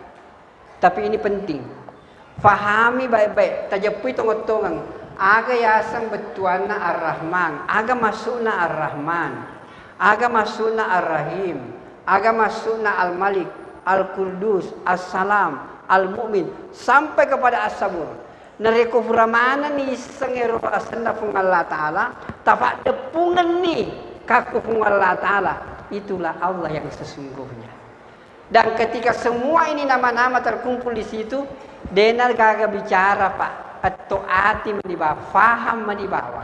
[SPEAKER 1] Tapi ini penting. Fahami baik-baik, tajapi tongok-tongong. Aga yasang betuana Ar-Rahman, aga masukna Ar-Rahman, aga masukna Ar-Rahim, aga masukna Al-Malik, Al-Qudus, As-Salam, Al-Mu'min, sampai kepada As-Sabur. Nareko furamana ni sengero asanda fung Allah Ta'ala, tapak depungan ni kaku fung Allah Ta'ala. Itulah Allah yang sesungguhnya. Dan ketika semua ini nama-nama terkumpul di situ, denar kagak bicara Pak, atau hati mendibawa, faham mendibawa.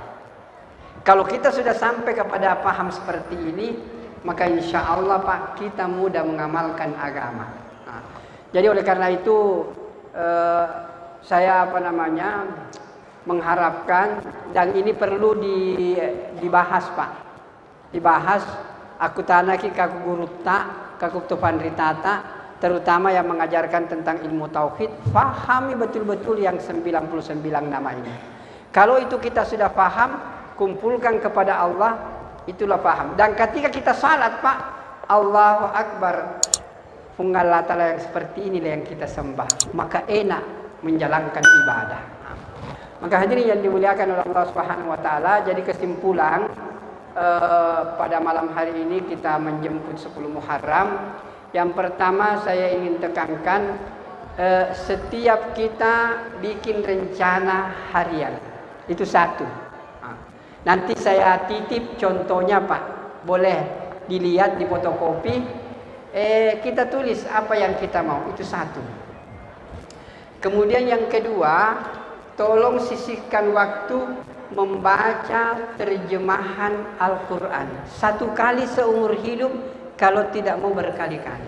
[SPEAKER 1] Kalau kita sudah sampai kepada paham seperti ini, maka insya Allah Pak kita mudah mengamalkan agama. Jadi oleh karena itu saya mengharapkan, dan ini perlu dibahas Pak, dibahas. Aku tanaki kaku guru tak, kaku tufan ritata, terutama yang mengajarkan tentang ilmu tauhid, fahami betul-betul yang 99 nama ini. Kalau itu kita sudah paham, kumpulkan kepada Allah, itulah paham. Dan ketika kita salat Pak, Allahu Akbar, Allah Ta'ala yang seperti inilah yang kita sembah, maka enak menjalankan ibadah. Maka hadirin yang dimuliakan oleh Allah Subhanahu wa Ta'ala, jadi kesimpulan pada malam hari ini kita menjemput 10 Muharram. Yang pertama saya ingin tekankan, setiap kita bikin rencana harian. Itu satu. Nanti saya titip contohnya Pak. Boleh dilihat di fotokopi. Kita tulis apa yang kita mau. Itu satu. Kemudian yang kedua, tolong sisihkan waktu membaca terjemahan Al-Quran. 1 kali seumur hidup, kalau tidak mau berkali-kali.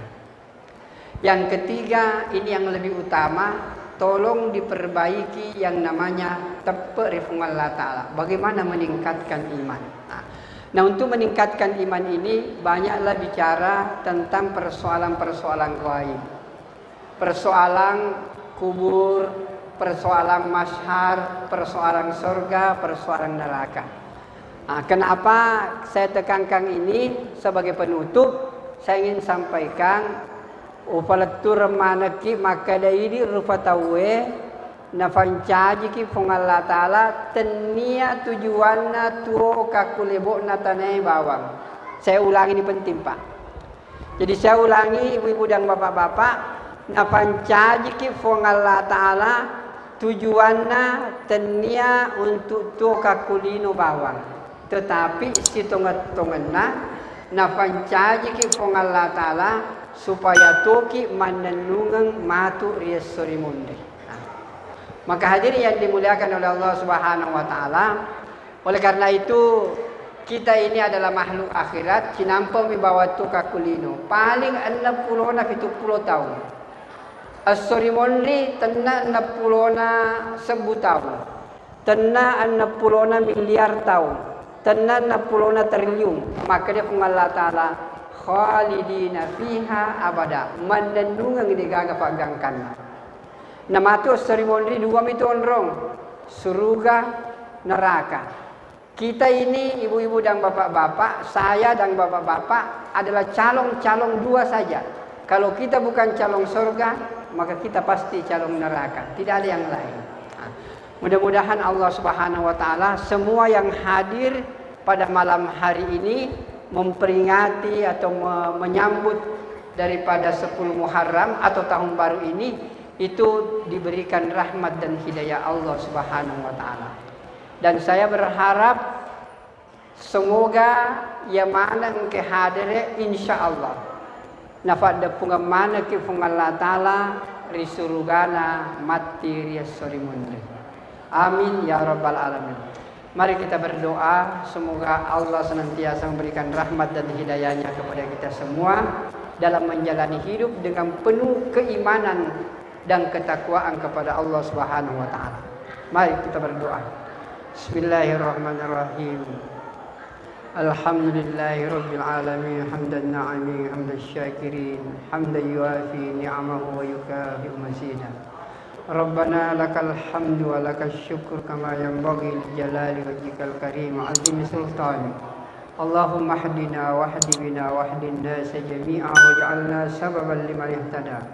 [SPEAKER 1] Yang ketiga, ini yang lebih utama, tolong diperbaiki yang namanya tepe rifung Allah Ta'ala. Bagaimana meningkatkan iman. Nah, untuk meningkatkan iman ini, banyaklah bicara tentang persoalan-persoalan gaib. Persoalan kubur, persoalan masyhar, persoalan surga, persoalan neraka. Kenapa saya tekankan ini sebagai penutup? Saya ingin sampaikan, upalatur manaki maka ini rupa tawe na fancaji ki fung Allah Ta'ala tenia tujuanna tuo kakulebo na tanai bawang. Saya ulangi, ini penting Pak. Jadi saya ulangi ibu-ibu dan bapak-bapak, na fancaji ki fung Allah Ta'ala tujuannya tenia untuk tuo kakulino bawang. Tetapi si tongat-tongatna nafancaji ki fong Allah Ta'ala supaya toki manenungang matu riesori mundi. Maka hadirin yang dimuliakan oleh Allah Subhanahu wa Ta'ala, oleh karena itu kita ini adalah makhluk akhirat, cinampa mi bawa tu kakulino paling 60 na 70 tahun. Asori mundi tenna 60 na 10 tahun. Tenna 60 na miliar tahun. Tenan na pulona triliun, maka dia Allah Ta'ala khalidina fiha abada, manenungang di gagapagangkan. Namato seremoni dua mitondrong surga neraka. Kita ini ibu-ibu dan bapak-bapak, saya dan bapak-bapak adalah calon-calon dua saja. Kalau kita bukan calon surga, maka kita pasti calon neraka, tidak ada yang lain. Mudah-mudahan Allah Subhanahu wa Ta'ala semua yang hadir pada malam hari ini memperingati atau menyambut daripada 10 Muharram atau tahun baru ini, itu diberikan rahmat dan hidayah Allah Subhanahu wa Ta'ala. Dan saya berharap semoga ya mana ke hadir insyaallah nafad punga mana ke fung Allah Ta'ala risurugana mati riasorimunde. Amin ya rabbal alamin. Mari kita berdoa, semoga Allah senantiasa memberikan rahmat dan hidayahnya kepada kita semua dalam menjalani hidup dengan penuh keimanan dan ketakwaan kepada Allah Subhanahu wa Ta'ala. Mari kita berdoa. Bismillahirrahmanirrahim. Alhamdulillahi rabbil alamin, hamdan na'imi, hamdan syakirin, hamdan yuafi ni'amahu wa yukafi mazidah. Rabbana lakal hamdu wa lakal syukur kama yanbaghi li jalali wajhikal karim wa 'azimi sultani. Allahumma hdina wahdi bina wahdin nas jami'a waj'alna sababan liman ihtada.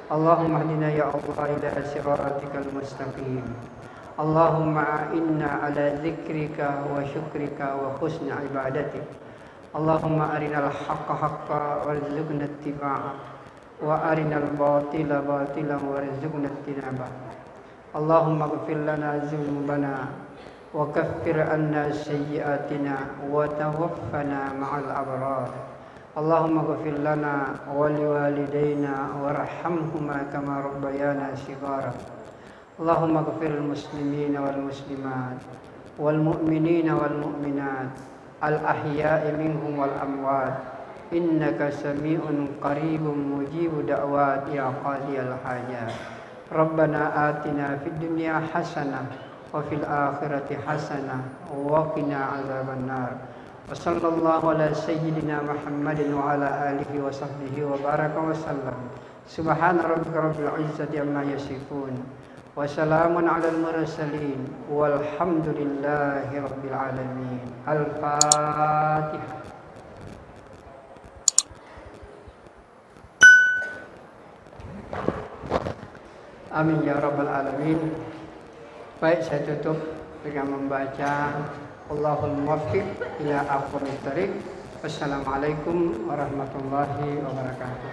[SPEAKER 1] Allahumma hdina ya Allah ila siratikal mustaqim. Allahumma inna ala dzikrika wa syukrika wa husni ibadatik. Allahumma arinal haqqa haqqa warzuqna ittiba'ah. Wa arinal batila batilan warzuqna ijtinabah. Allahumma ighfir lana dzunubana wa kaffir anna sayyi'atina wa tawaffana ma'al abrar. Allahumma ighfir lana wa liwalidayna warhamhuma kama rabbayana shighara. Allahumma ighfir lil muslimina wal muslimat wal mu'minina wal mu'minat al ahya'i minhum wal amwat. Innaka sami'un qaribun mujibu da'wat ya qadiyal hajat. Rabbana atina fid dunya hasanah wa fil akhirati hasanah wa qina azaban nar. Wa sallallahu ala sayyidina Muhammadin wa ala alihi wa sahbihi wa baraka wa sallam. Subhana rabbika rabbil izzati amma yasifun. Wa salamun alal mursalin walhamdulillahi rabbil alamin. Al-Fatihah. Amin ya rabbal alamin. Baik, saya tutup dengan membaca Allahul muwaffiq ila aqwamit thariq. Wassalamualaikum warahmatullahi wabarakatuh.